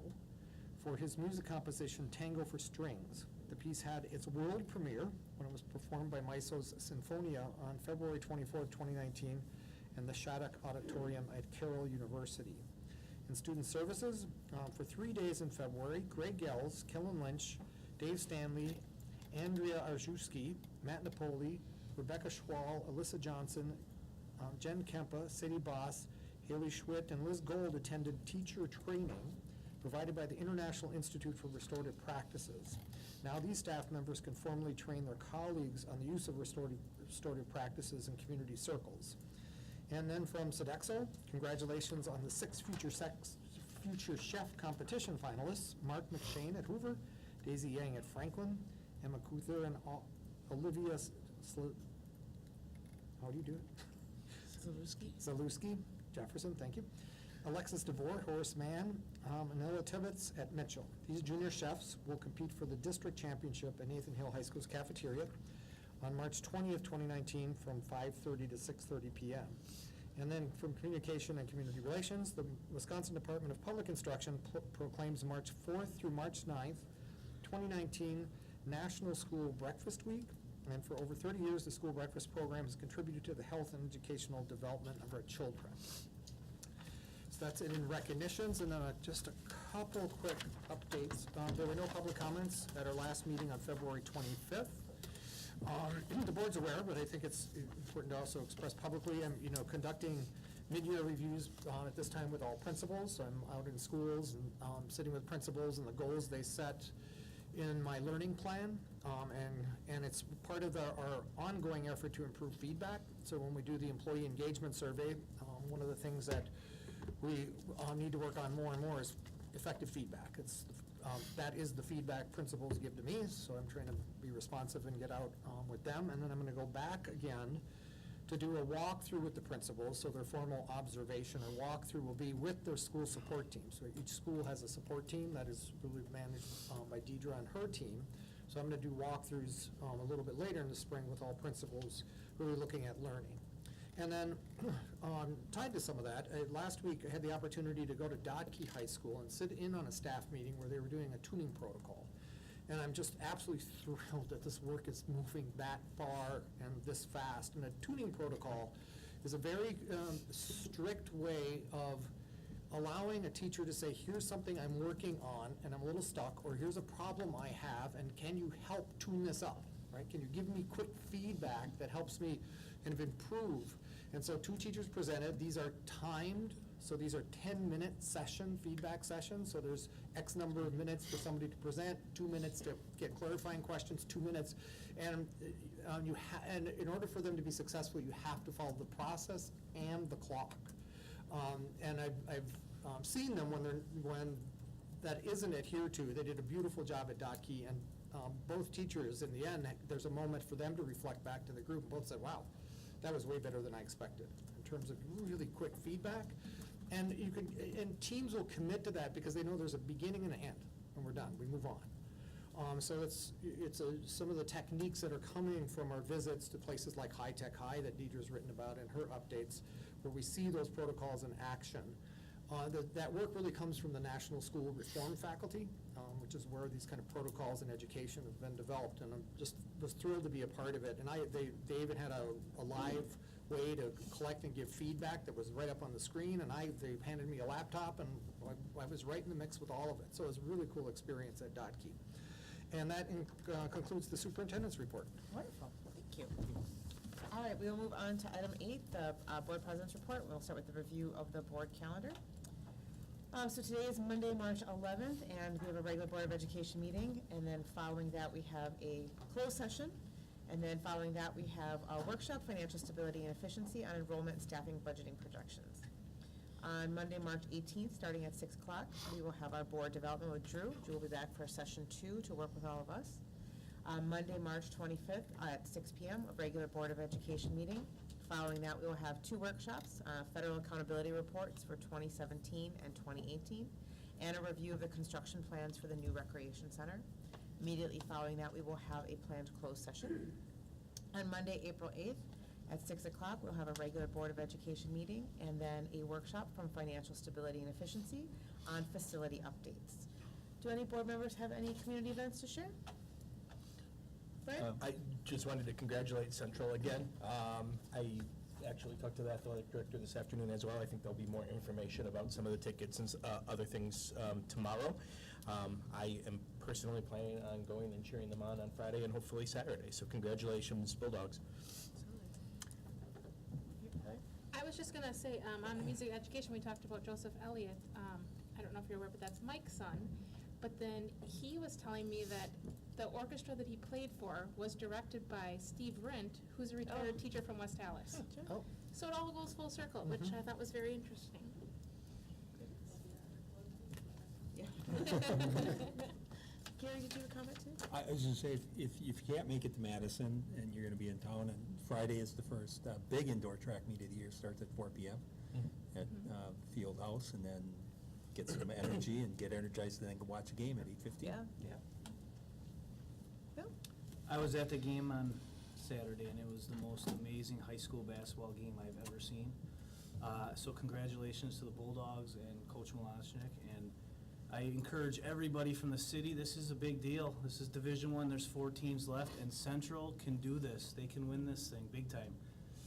for his music composition Tango for Strings. The piece had its world premiere when it was performed by MISO's Sinfonia on February 24th, 2019, in the Shattuck Auditorium at Carroll University. In student services, for 3 days in February, Greg Gels, Kellen Lynch, Dave Stanley, Andrea Arjewski, Matt Napoli, Rebecca Schwall, Alyssa Johnson, Jen Kempa, Sadie Boss, Haley Schwitt, and Liz Gold attended teacher training provided by the International Institute for Restorative Practices. Now these staff members can formally train their colleagues on the use of restorative practices in community circles. And then from Sodexo, congratulations on the 6 Future Chef competition finalists, Mark McShane at Hoover, Daisy Yang at Franklin, Emma Kuther and Olivia how do you do it? Zalewski, Jefferson, thank you. Alexis DeVore, Horace Mann, and Ella Tibbetts at Mitchell. These junior chefs will compete for the district championship at Nathan Hill High School's cafeteria on March 20th, 2019 from 5:30 to 6:30 p.m. And then from Communication and Community Relations, the Wisconsin Department of Public Instruction proclaims March 4th through March 9th, 2019 National School Breakfast Week. And for over 30 years, the school breakfast program has contributed to the health and educational development of our children. So that's it in recognitions, and then just a couple quick updates. There were no public comments at our last meeting on February 25th. The board's aware, but I think it's important to also express publicly. I'm, conducting mid-year reviews at this time with all principals. I'm out in schools and sitting with principals and the goals they set in my learning plan, and it's part of our ongoing effort to improve feedback. So when we do the employee engagement survey, one of the things that we need to work on more and more is effective feedback. That is the feedback principals give to me, so I'm trying to be responsive and get out with them. And then I'm going to go back again to do a walkthrough with the principals, so their formal observation or walkthrough will be with their school support team. So each school has a support team that is really managed by Deidre and her team. So I'm going to do walkthroughs a little bit later in the spring with all principals really looking at learning. And then tied to some of that, last week I had the opportunity to go to Dodke High School and sit in on a staff meeting where they were doing a tuning protocol. And I'm just absolutely thrilled that this work is moving that far and this fast. And a tuning protocol is a very strict way of allowing a teacher to say, here's something I'm working on and I'm a little stuck, or here's a problem I have, and can you help tune this up, right? Can you give me quick feedback that helps me kind of improve? And so 2 teachers presented. These are timed, so these are 10-minute feedback sessions. So there's X number of minutes for somebody to present, 2 minutes to get clarifying questions, 2 minutes. And and in order for them to be successful, you have to follow the process and the clock. And I've seen them when that isn't adhered to. They did a beautiful job at Dotke, and both teachers, in the end, there's a moment for them to reflect back to the group. Both said, wow, that was way better than I expected in terms of really quick feedback. And teams will commit to that because they know there's a beginning and an end, and we're done. We move on. So it's some of the techniques that are coming from our visits to places like High Tech High that Deidre's written about in her updates, where we see those protocols in action. That work really comes from the National School Reform faculty, which is where these kind of protocols in education have been developed, and was thrilled to be a part of it. And they even had a live way to collect and give feedback that was right up on the screen, and they handed me a laptop, and I was right in the mix with all of it. So it was a really cool experience at Dotke. And that concludes the superintendent's report. Wonderful, thank you. All right, we will move on to item 8, the board president's report. We'll start with the review of the board calendar. So today is Monday, March 11th, and we have a regular Board of Education meeting, and then following that we have a closed session, and then following that we have a workshop, Financial Stability and Efficiency on Enrollment and Staffing Budgeting Projections. On Monday, March 18th, starting at 6 o'clock, we will have our board development with Drew. Drew will be back for session 2 to work with all of us. On Monday, March 25th at 6 p.m., a regular Board of Education meeting. Following that, we will have 2 workshops, federal accountability reports for 2017 and 2018, and a review of the construction plans for the new recreation center. Immediately following that, we will have a planned closed session. On Monday, April 8th, at 6 o'clock, we'll have a regular Board of Education meeting, and then a workshop from Financial Stability and Efficiency on facility updates. Do any board members have any community events to share? Fred? I just wanted to congratulate Central again. I actually talked to the athletic director this afternoon as well. I think there'll be more information about some of the tickets and other things tomorrow. I am personally planning on going and cheering them on Friday and hopefully Saturday. So congratulations, Bulldogs. I was just gonna say, on music education, we talked about Joseph Elliott. I don't know if you're aware, but that's Mike's son. But then he was telling me that the orchestra that he played for was directed by Steve Rint, who's a retired teacher from West Allis. Oh. So it all goes full circle, which I thought was very interesting. Yeah. Gary, did you have a comment too? I was gonna say, if you can't make it to Madison and you're gonna be in town, and Friday is the first big indoor track meet of the year, starts at 4 p.m. At Field House, and then get some energy and get energized, and then go watch a game at 8:15. Yeah. Bill? I was at the game on Saturday, and it was the most amazing high school basketball game I've ever seen. So congratulations to the Bulldogs and Coach Milosnik, and I encourage everybody from the city, this is a big deal. This is Division I, there's 4 teams left, and Central can do this. They can win this thing big time.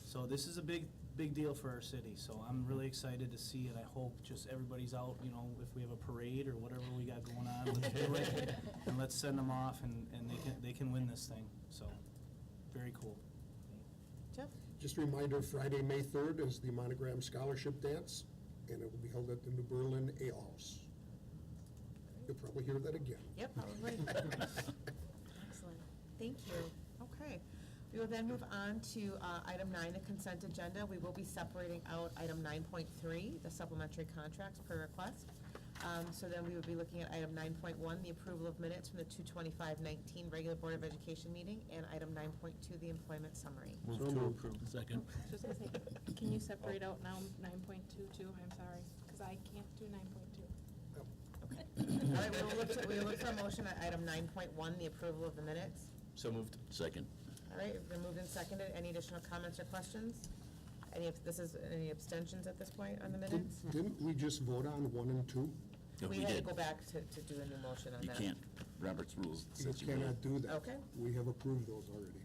So this is a big deal for our city, so I'm really excited to see it. I hope just everybody's out, you know, if we have a parade or whatever we got going on, let's do it, and let's send them off, and they can win this thing, so, very cool. Jeff? Just a reminder, Friday, May 3rd is the Monogram Scholarship Dance, and it will be held at the New Berlin Ale House. You'll probably hear that again. Yep, probably. Excellent. Thank you. Okay. We will then move on to item 9, the consent agenda. We will be separating out item 9.3, the supplementary contracts per request. So then we would be looking at item 9.1, the approval of minutes from the 2/25/19 regular Board of Education meeting, and item 9.2, the employment summary. Move to approve. Second. Just gonna say, can you separate out now 9.2 too? I'm sorry, because I can't do 9.2. All right, we will look for a motion on item 9.1, the approval of the minutes. So moved. Second. All right, it's been moved and seconded. Any additional comments or questions? Any abstentions at this point on the minutes? Didn't we just vote on 1 and 2? No, We we had to did. go back to do a new motion on You that. can't. Robert's rules You says you will. cannot do that. Okay. We have approved those already.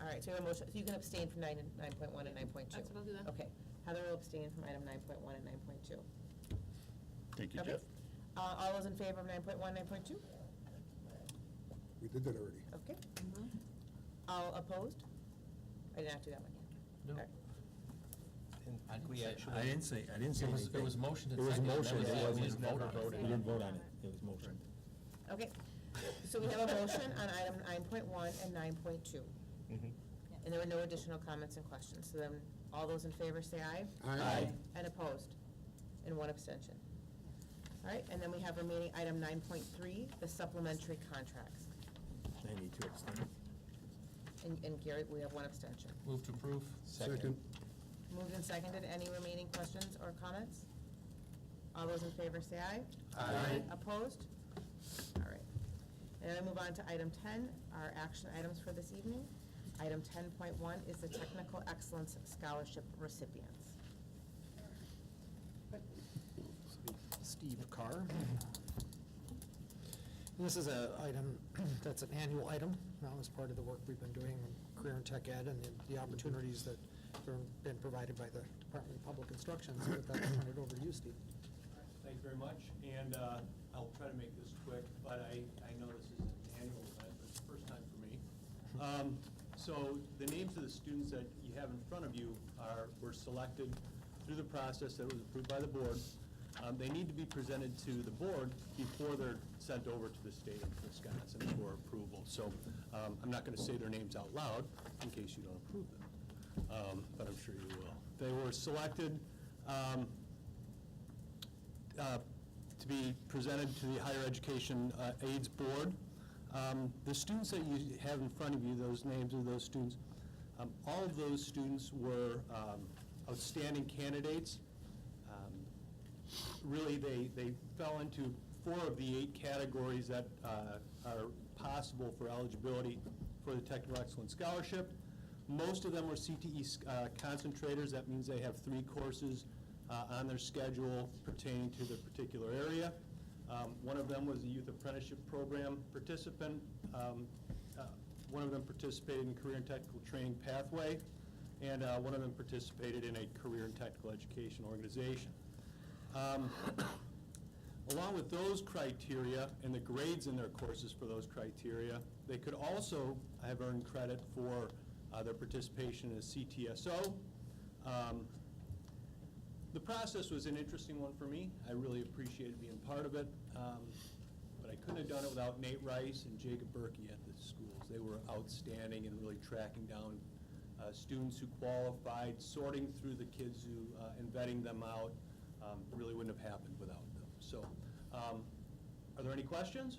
All right, so we have a motion, so you can abstain from 9.1 and 9.2. That's what I'll do then. Okay. Heather will abstain from item 9.1 and 9.2. Thank you, Okay. Jeff. All those in favor of 9.1, 9.2? We did that already. Okay. All opposed? I did not do that one yet. No. All right. I think we actually. I didn't say It was, anything. it was motion and It was second. motion, That was it it. We wasn't didn't vote on it. We didn't vote on it, it was motion. Okay, so we have a motion on item 9.1 and 9.2. And there were no additional comments and questions. So then, all those in favor say aye. Aye. And opposed? And 1 abstention. All right, and then we have remaining item 9.3, the supplementary contracts. I need to abstain. And Gary, we have 1 abstention. Move to approve. Second. Moved and seconded. Any remaining questions or comments? All those in favor say aye. Aye. Opposed? All right. And then I move on to item 10, our action items for this evening. Item 10.1 is the Technical Excellence Scholarship recipients. Steve Carr. And this is an item that's an annual item, now as part of the work we've been doing in career and tech ed and the opportunities that have been provided by the Department of Public Instruction. So with that, I'll turn it over to you, Steve. Thank you very much, and I'll try to make this quick, but I know this is an annual event, but it's the first time for me. So the names of the students that you have in front of you were selected through the process that was approved by the board. They need to be presented to the board before they're sent over to the state of Wisconsin for approval. So I'm not going to say their names out loud in case you don't approve them, but I'm sure you will. They were selected to be presented to the Higher Education Aids Board. The students that you have in front of you, those names of those students, all of those students were outstanding candidates. Really, they fell into 4 of the 8 categories that are possible for eligibility for the Technical Excellence Scholarship. Most of them were CTE concentrators. That means they have 3 courses on their schedule pertaining to the particular area. One of them was a youth apprenticeship program participant. One of them participated in career and technical training pathway, and one of them participated in a career and technical education organization. Along with those criteria and the grades in their courses for those criteria, they could also have earned credit for their participation in a CTSO. The process was an interesting one for me. I really appreciated being part of it, but I couldn't have done it without Nate Rice and Jacob Berkey at the schools. They were outstanding in really tracking down students who qualified, sorting through the kids who, and vetting them out. Really wouldn't have happened without them. So, are there any questions?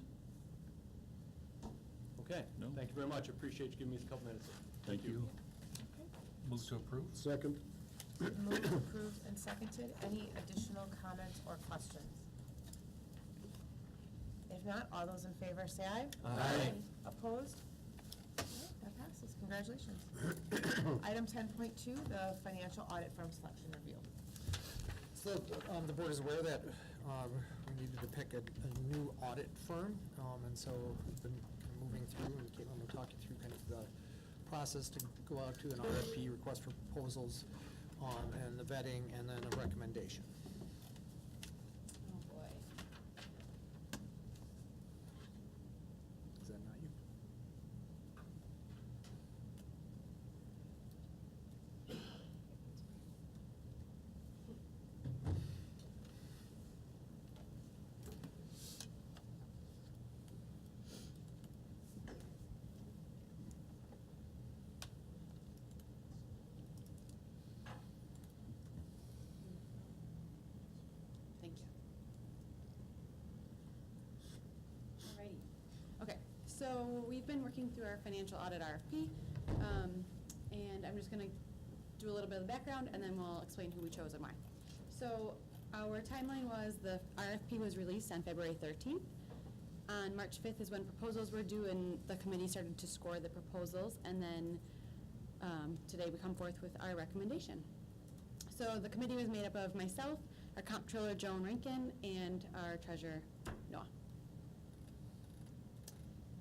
Okay, No. Thank you very much. I appreciate you giving me a couple minutes. Thank you. Move to approve? Second. Moved, approved, and seconded. Any additional comments or questions? If not, all those in favor say aye. Aye. Opposed? All right, that passes. Congratulations. Item 10.2, the financial audit firm selection review. So the board is aware that we needed to pick a new audit firm, and so we've been kind of moving through, and Caitlin will talk you through kind of the process to go out to an RFP, request for proposals, and the vetting, and then a recommendation. Oh, boy. Is that not you? Thank you. Alrighty. Okay, so we've been working through our financial audit RFP, and I'm just gonna do a little bit of the background, and then we'll explain who we chose and why. So our timeline was the RFP was released on February 13th. On March 5th is when proposals were due, and the committee started to score the proposals, and then today we come forth with our recommendation. So the committee was made up of myself, our comptroller Joan Rankin, and our treasurer Noah.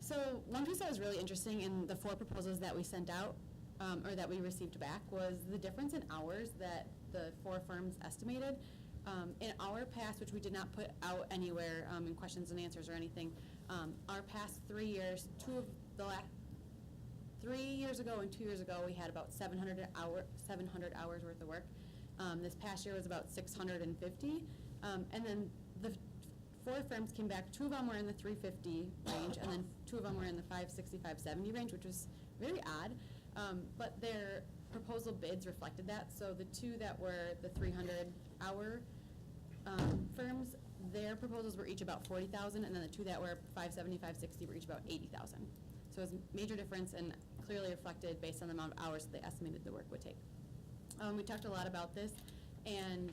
So one piece that was really interesting in the 4 proposals that we sent out, or that we received back, was the difference in hours that the 4 firms estimated. In our past, which we did not put out anywhere in questions and answers or anything, our past 3 years, 3 years ago and 2 years ago, we had about 700 hours worth of work. This past year was about 650, and then the 4 firms came back. 2 of them were in the 350 range, and then 2 of them were in the 560, 570 range, which was really odd. But their proposal bids reflected that. So the 2 that were the 300-hour firms, their proposals were each about 40,000, and then the 2 that were 570, 560 were each about 80,000. So it was a major difference, and clearly reflected based on the amount of hours that they estimated the work would take. We talked a lot about this, and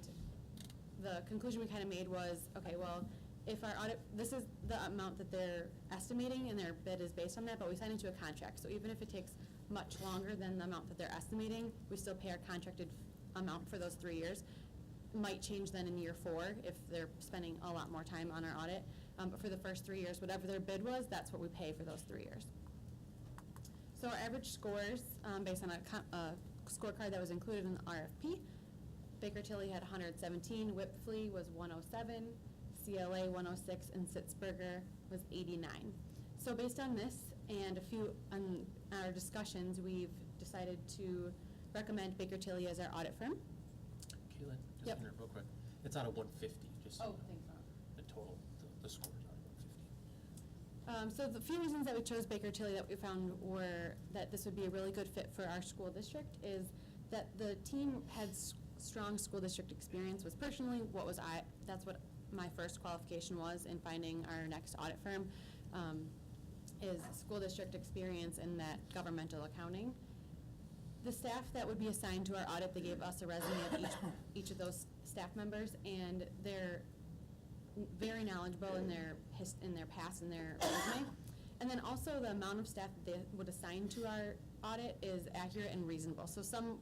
the conclusion we kind of made was, okay, well, if our audit, this is the amount that they're estimating, and their bid is based on that, but we signed into a contract. So even if it takes much longer than the amount that they're estimating, we still pay our contracted amount for those 3 years. Might change then in year 4 if they're spending a lot more time on our audit. But for the first 3 years, whatever their bid was, that's what we pay for those 3 years. So our average scores, based on a scorecard that was included in the RFP, Baker Tilly had 117, Whipfley was 107, CLA 106, and Sitzberger was 89. So based on this and a few on our discussions, we've decided to recommend Baker Tilly as our audit firm. Caitlin, just Yep. real quick. It's out of 150, just so Oh, thanks, Ron. the total, the score is out of 150. So the few reasons that we chose Baker Tilly that we found were that this would be a really good fit for our school district is that the team had strong school district experience. Was personally that's what my first qualification was in finding our next audit firm, is school district experience in that governmental accounting. The staff that would be assigned to our audit, they gave us a resume of each of those staff members, and they're very knowledgeable in their past and their resume. And then also the amount of staff that they would assign to our audit is accurate and reasonable. So some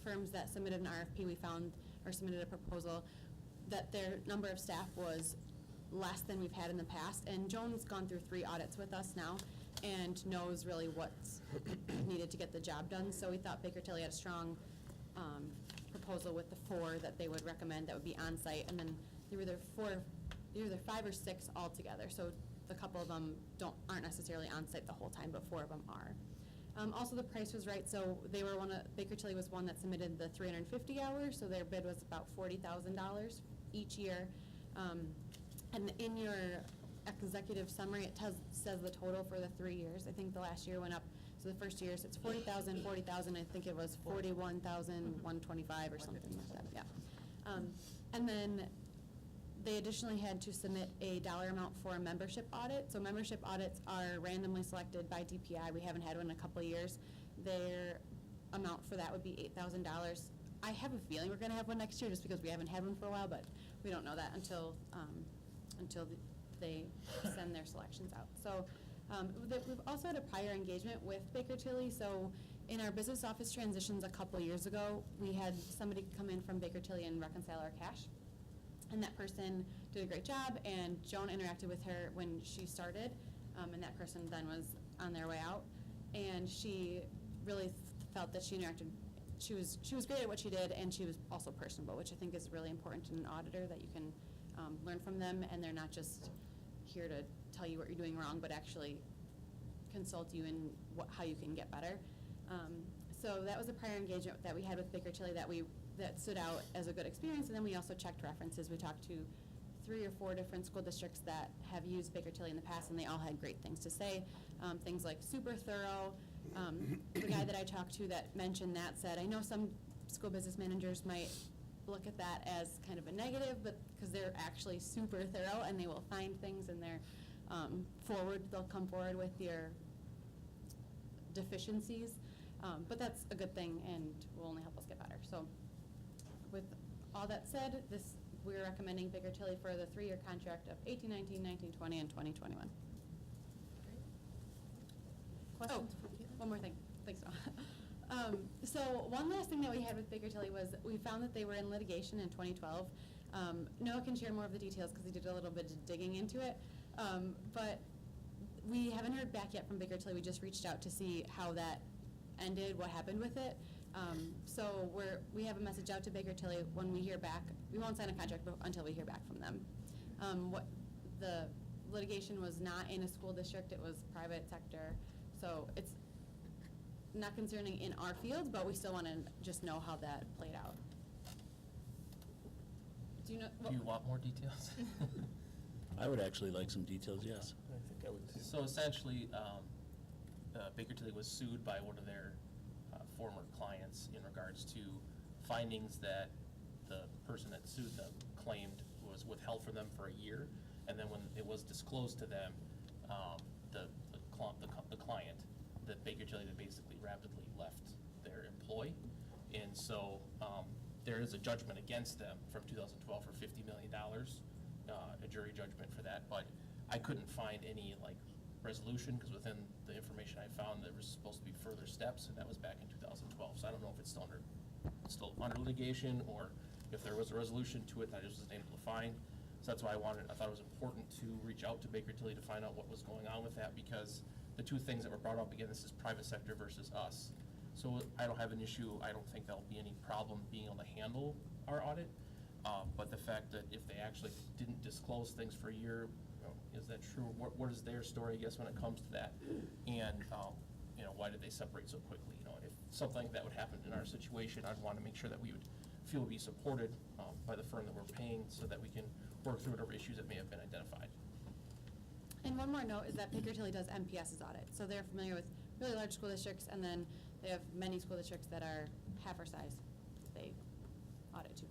firms that submitted an RFP, we found, or submitted a proposal, that their number of staff was less than we've had in the past. And Joan's gone through 3 audits with us now and knows really what's needed to get the job done. So we thought Baker Tilly had a strong proposal with the 4 that they would recommend that would be on-site. And then there were either 5 or 6 altogether. So a couple of them aren't necessarily on-site the whole time, but 4 of them are. Also, the price was right, so they were Baker Tilly was one that submitted the 350 hours, so their bid was about $40,000 each year. And in your executive summary, it says the total for the 3 years. I think the last year went up, so the first years, it's 40,000, 40,000, I think it was 41,125 or something like that, yeah. And then they additionally had to submit a dollar amount for a membership audit. So membership audits are randomly selected by DPI. We haven't had one in a couple of years. Their amount for that would be $8,000. I have a feeling we're going to have one next year just because we haven't had one for a while, but we don't know that until they send their selections out. So we've also had a prior engagement with Baker Tilly. So in our business office transitions a couple of years ago, we had somebody come in from Baker Tilly and reconcile our cash. And that person did a great job, and Joan interacted with her when she started, and that person then was on their way out. And she really felt that she was great at what she did, and she was also personable, which I think is really important in an auditor, that you can learn from them, and they're not just here to tell you what you're doing wrong, but actually consult you in how you can get better. So that was a prior engagement that we had with Baker Tilly that stood out as a good experience, and then we also checked references. We talked to 3 or 4 different school districts that have used Baker Tilly in the past, and they all had great things to say. Things like super thorough. The guy that I talked to that mentioned that said, I know some school business managers might look at that as kind of a negative, but because they're actually super thorough and they will find things and they're they'll come forward with your deficiencies. But that's a good thing and will only help us get better. So with all that said, we're recommending Baker Tilly for the 3-year contract of 18-19, 19-20, and 20-21. Questions? One more thing. Thanks, Dawn. So one last thing that we had with Baker Tilly was we found that they were in litigation in 2012. Noah can share more of the details because he did a little bit of digging into it. But we haven't heard back yet from Baker Tilly. We just reached out to see how that ended, what happened with it. So we have a message out to Baker Tilly when we hear back. We won't sign a contract until we hear back from them. The litigation was not in a school district, it was private sector. So it's not concerning in our field, but we still want to just know how that played out. Do you know? Do you want more details? I would actually like some details, yes. I think I would too. So essentially, Baker Tilly was sued by one of their former clients in regards to findings that the person that sued them claimed was withheld from them for a year, and then when it was disclosed to them, the client, that Baker Tilly that basically rapidly left their employ, and so there is a judgment against them from 2012 for $50 million, a jury judgment for that, but I couldn't find any resolution, because within the information I found, there was supposed to be further steps, and that was back in 2012. So I don't know if it's still under litigation, or if there was a resolution to it that I just wasn't able to find. So that's why I thought it was important to reach out to Baker Tilly to find out what was going on with that, because the two things that were brought up, again, this is private sector versus us. So I don't have an issue. I don't think there'll be any problem being able to handle our audit. But the fact that if they actually didn't disclose things for a year, is that true? What is their story, I guess, when it comes to that? And, why did they separate so quickly? If something like that would happen in our situation, I'd want to make sure that we would feel to be supported by the firm that we're paying, so that we can work through whatever issues that may have been identified. And one more note is that Baker Tilly does MPS's audit. So they're familiar with really large school districts, and then they have many school districts that are half our size. They audit too.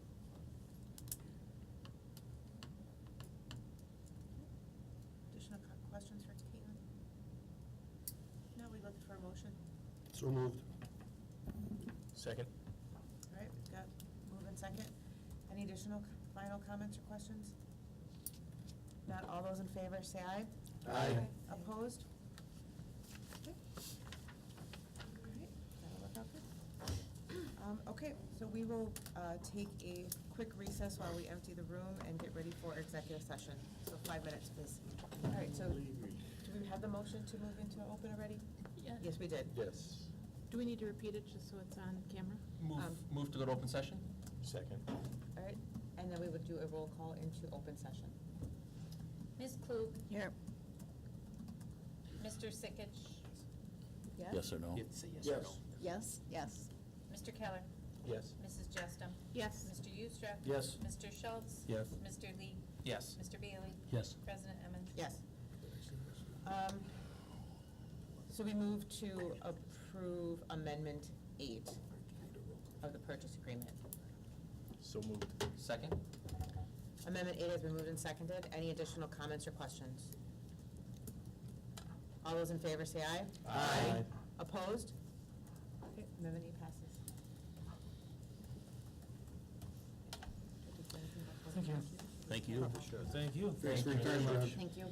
Additional questions for Caitlin? No, we look for a motion. So moved. Second. All right, we've got move and second. Any additional final comments or questions? Not all those in favor, say aye. Aye. Opposed? Okay. All right, that'll work out good. Okay, so we will take a quick recess while we empty the room and get ready for executive session. So 5 minutes, please. All right, so do we have the motion to move into open already? Yeah. Yes, we did. Yes. Do we need to repeat it just so it's on camera? Move to go to open session? Second. All right, and then we would do a roll call into open session. Ms. Klug? Here. Mr. Sikich? Yes or no? You have to say yes or no. Yes, yes. Mr. Keller? Yes. Mrs. Jestem? Yes. Mr. Ustra? Yes. Mr. Schultz? Yes. Mr. Lee? Yes. Mr. Bailey? Yes. President Emmons? Yes. So we move to approve Amendment 8 of the purchase agreement. So moved. Second? Amendment 8 has been moved and seconded. Any additional comments or questions? All those in favor say aye. Aye. Opposed? Okay, Amendment 8 passes. Thank you. Thank you. Thank you. Thanks for your time, Josh. Thank you.